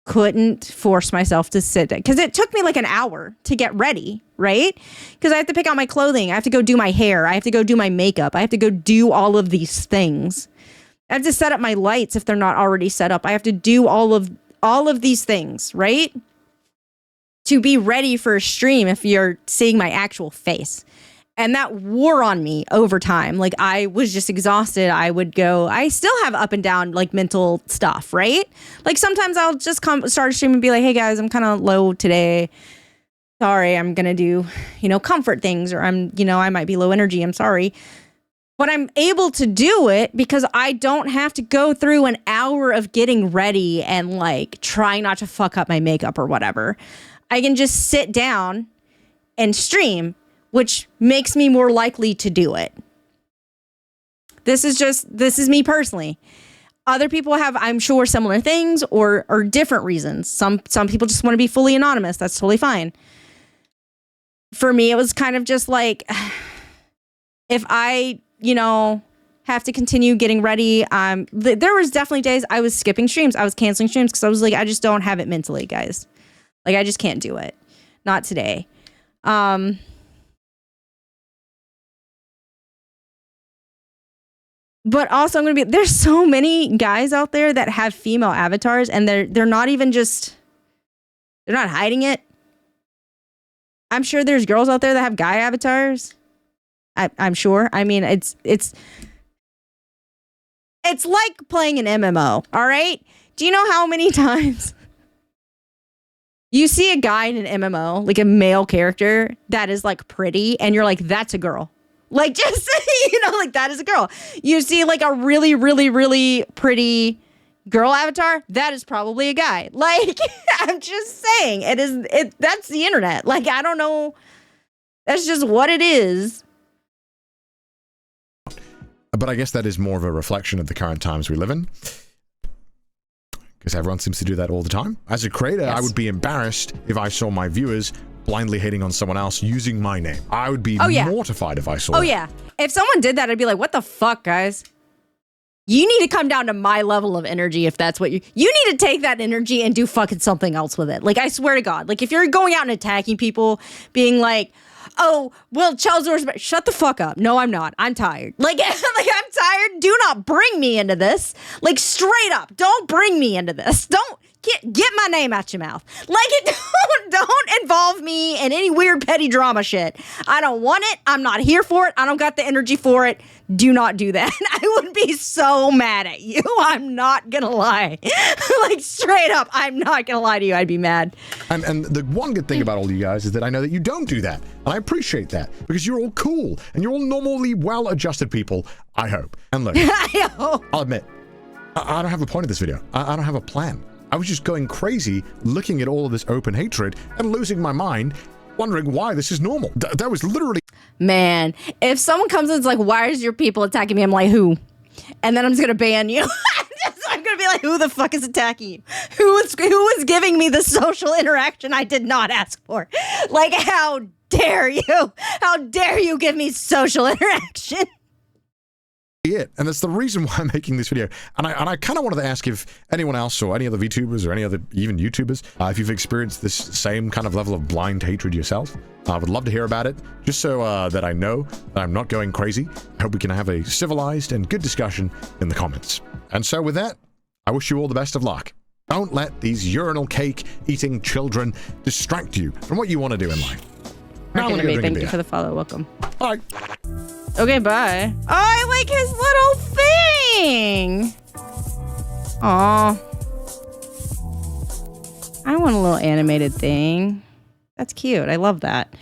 couldn't force myself to sit because it took me like an hour to get ready, right? Because I have to pick out my clothing. I have to go do my hair. I have to go do my makeup. I have to go do all of these things. I have to set up my lights if they're not already set up. I have to do all of these things, right? To be ready for a stream if you're seeing my actual face. And that wore on me over time. Like I was just exhausted. I still have up and down like mental stuff, right? Like sometimes I'll just start a stream and be like, hey guys, I'm kind of low today. Sorry, I'm going to do, comfort things or I might be low energy. I'm sorry. But I'm able to do it because I don't have to go through an hour of getting ready and like trying not to fuck up my makeup or whatever. I can just sit down and stream, which makes me more likely to do it. This is me personally. Other people have, I'm sure, similar things or different reasons. Some people just want to be fully anonymous. That's totally fine. For me, it was kind of just like, if I, have to continue getting ready. There was definitely days I was skipping streams. I was canceling streams because I was like, I just don't have it mentally, guys. Like, I just can't do it. Not today. But also, there's so many guys out there that have female avatars, and they're not even just, they're not hiding it. I'm sure there's girls out there that have guy avatars. I'm sure. I mean, it's like playing an MMO, all right? Do you know how many times you see a guy in an MMO, like a male character that is like pretty, and you're like, that's a girl. Like, just, like that is a girl. You see like a really, really, really pretty girl avatar, that is probably a guy. Like, I'm just saying, that's the internet. Like, I don't know. That's just what it is. But I guess that is more of a reflection of the current times we live in. Because everyone seems to do that all the time. As a creator, yes. I would be embarrassed if I saw my viewers blindly hating on someone else using my name. I would be mortified if I saw that. Yeah. If someone did that, I'd be like, what the fuck, guys? You need to come down to my level of energy if that's what you need to take that energy and do fucking something else with it. Like, I swear to God. Like, if you're going out and attacking people, being like, oh, well, Chelsea's, shut the fuck up. No, I'm not. I'm tired. Like, I'm tired. Do not bring me into this. Like, straight up. Don't bring me into this. Don't get my name out your mouth. Like, don't involve me in any weird petty drama shit. I don't want it. I'm not here for it. I don't got the energy for it. Do not do that. I would be so mad at you. I'm not gonna lie. Like, straight up, I'm not gonna lie to you. I'd be mad. And the one good thing about all you guys is that I know that you don't do that. And I appreciate that because you're all cool and you're all normally well-adjusted people, I hope. And look, I'll admit, I don't have a point of this video. I don't have a plan. I was just going crazy looking at all of this open hatred and losing my mind, wondering why this is normal. That was literally... Man, if someone comes and is like, why is your people attacking me? I'm like, who? And then I'm just going to ban you. I'm going to be like, who the fuck is attacking you? Who is giving me the social interaction I did not ask for? Like, how dare you? How dare you give me social interaction? It, and that's the reason why I'm making this video. And I kind of wanted to ask if anyone else or any other VTubers or any other even YouTubers, if you've experienced this same kind of level of blind hatred yourself. I would love to hear about it, just so that I know that I'm not going crazy. I hope we can have a civilized and good discussion in the comments. And so with that, I wish you all the best of luck. Don't let these urinal cake eating children distract you from what you want to do in life. Thank you for the follow. Welcome. Bye. Okay, bye. Oh, I like his little thing. Aw. I want a little animated thing. That's cute. I love that.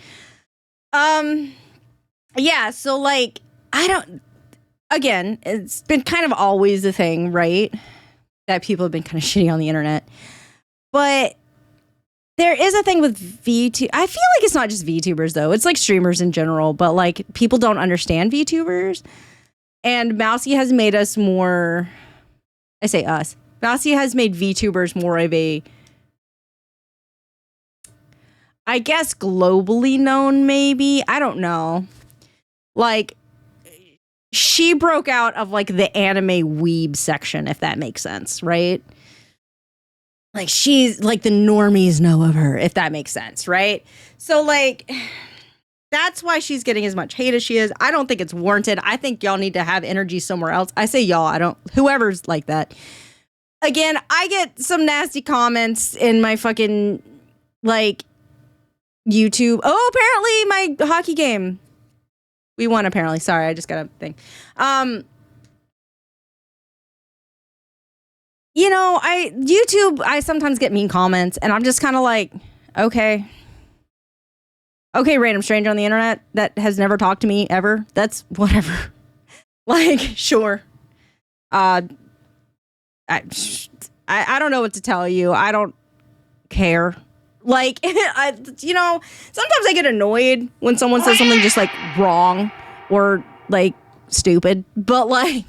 Yeah, so like, again, it's been kind of always a thing, right? That people have been kind of shitty on the internet. But there is a thing with VTubers. I feel like it's not just VTubers, though. It's like streamers in general, but like people don't understand VTubers. And Mousy has made us more, I say us. Mousy has made VTubers more of a, I guess, globally known, maybe. I don't know. Like, she broke out of like the anime weeb section, if that makes sense, right? Like, she's like, the normies know of her, if that makes sense, right? So like, that's why she's getting as much hate as she is. I don't think it's warranted. I think y'all need to have energy somewhere else. I say y'all, whoever's like that. Again, I get some nasty comments in my fucking like YouTube. Oh, apparently my hockey game. We won, apparently. Sorry, I just got a thing. YouTube, I sometimes get mean comments, and I'm just kind of like, okay, random stranger on the internet that has never talked to me ever. That's whatever. Like, sure. I don't know what to tell you. I don't care. Like, sometimes I get annoyed when someone says something just like wrong or like stupid, but like,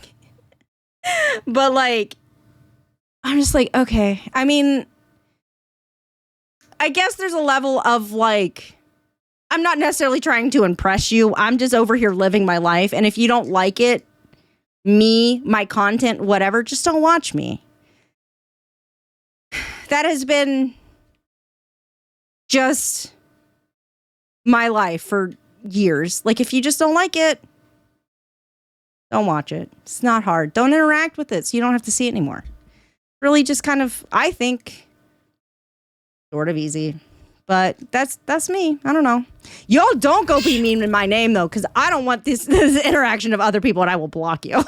I'm just like, okay. I mean, I guess there's a level of like, I'm not necessarily trying to impress you. I'm just over here living my life. And if you don't like it, me, my content, whatever, just don't watch me. That has been just my life for years. Like, if you just don't like it, don't watch it. It's not hard. Don't interact with it so you don't have to see it anymore. Really just kind of, I think, sort of easy. But that's me. I don't know. Y'all don't go be mean in my name, though, because I don't want this interaction of other people, and I will block you.